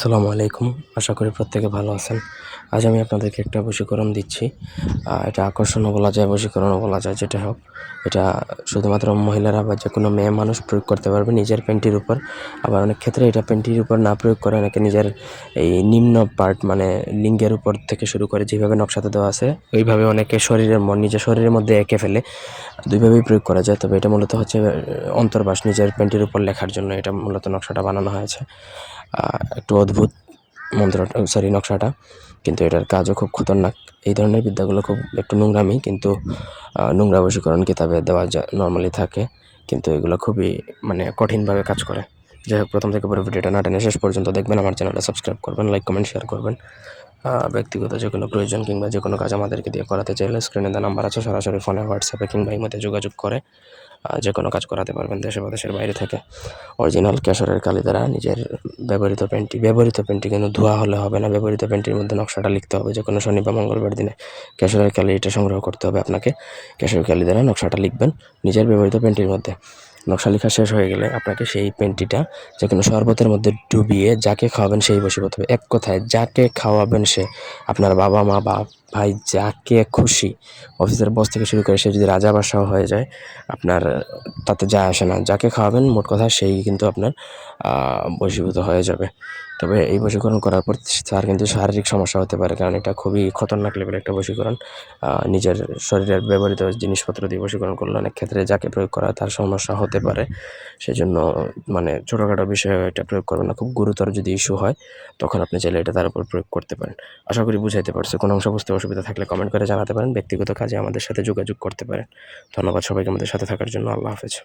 আসসালামু আলাইকুম। আশা করি প্রত্যেকে ভালো আছেন। আজ আমি আপনাদেরকে একটা বশীকরণ দিচ্ছি। এটা আকর্ষণও বলা যায়, বশীকরণও বলা যায়। যেটা হোক, এটা শুধুমাত্র মহিলারা বা যেকোনো মেয়ে মানুষ প্রয়োগ করতে পারবে নিজের প্যান্টির উপর। আবার অনেক ক্ষেত্রে এটা প্যান্টির উপর না প্রয়োগ করে অনেকে নিজের এই নিম্ন পার্ট মানে লিঙ্গের উপর থেকে শুরু করে যেভাবে নকশাতে দেওয়া আছে ওইভাবে অনেকে নিজের শরীরের মধ্যে এঁকে ফেলে। দুইভাবেই প্রয়োগ করা যায়। তবে এটা মূলত হচ্ছে অন্তর্বাস নিজের প্যান্টির উপর লেখার জন্য এটা মূলত নকশাটা বানানো হয়েছে। একটু অদ্ভুত নকশাটা, কিন্তু এটার কাজও খুব খতরনাক। এই ধরনের বিদ্যাগুলো খুব একটু নোংরামি, কিন্তু নোংরা বশীকরণ কিতাবে দেওয়া যায় নর্মালি থাকে, কিন্তু এগুলো খুবই কঠিনভাবে কাজ করে। যাই হোক, প্রথম থেকে পুরো ভিডিওটা না টেনে শেষ পর্যন্ত দেখবেন। আমার চ্যানেলটা সাবস্ক্রাইব করবেন, লাইক কমেন্ট শেয়ার করবেন। ব্যক্তিগত যে কোনো প্রয়োজন কিংবা যে কোনো কাজ আমাদেরকে দিয়ে করাতে চাইলে স্ক্রিনে দেওয়া নাম্বার আছে, সরাসরি ফোনে, হোয়াটসঅ্যাপে কিংবা ইমোতে যোগাযোগ করে যে কোনো কাজ করাতে পারবেন দেশে বা দেশের বাইরে থেকে। অরিজিনাল কেশরের কালি দ্বারা নিজের ব্যবহৃত পেনটি কিন্তু ধোয়া হলে হবে না। ব্যবহৃত পেনটির মধ্যে নকশাটা লিখতে হবে। যে কোনো শনি বা মঙ্গলবার দিনে কেশরের কালি এটা সংগ্রহ করতে হবে আপনাকে। কেশরের কালি দ্বারা নকশাটা লিখবেন নিজের ব্যবহৃত পেনটির মধ্যে। নকশা লেখা শেষ হয়ে গেলে আপনাকে সেই পেনটিটা যে কোনো শরবতের মধ্যে ডুবিয়ে যাকে খাওয়াবেন সেই বশীভূত হবে। এক কথায় যাকে খাওয়াবেন সে, আপনার বাবা মা বা ভাই, যাকে খুশি, অফিসের বস থেকে শুরু করে সে যদি রাজা বাদশাহ হয়ে যায়, আপনার তাতে যায় আসে না। যাকে খাওয়াবেন মোট কথা সেই কিন্তু আপনার বশীভূত হয়ে যাবে। তবে এই বশীকরণ করার পর তার কিন্তু শারীরিক সমস্যা হতে পারে, কারণ এটা খুবই খতরনাক লেভেলের একটা বশীকরণ। নিজের শরীরের ব্যবহৃত জিনিসপত্র দিয়ে বশীকরণ করলে অনেক ক্ষেত্রে যাকে প্রয়োগ করা তার সমস্যা হতে পারে। সেজন্য ছোটোখাটো বিষয়ে এটা প্রয়োগ করবেন না। খুব গুরুতর যদি ইস্যু হয় তখন আপনি চাইলে এটা তার উপর প্রয়োগ করতে পারেন। আশা করি বুঝাইতে পারছি। কোনো অংশ বুঝতে অসুবিধা থাকলে কমেন্ট করে জানাতে পারেন। ব্যক্তিগত কাজে আমাদের সাথে যোগাযোগ করতে পারেন। ধন্যবাদ সবাইকে আমাদের সাথে থাকার জন্য। আল্লাহ হাফেজ।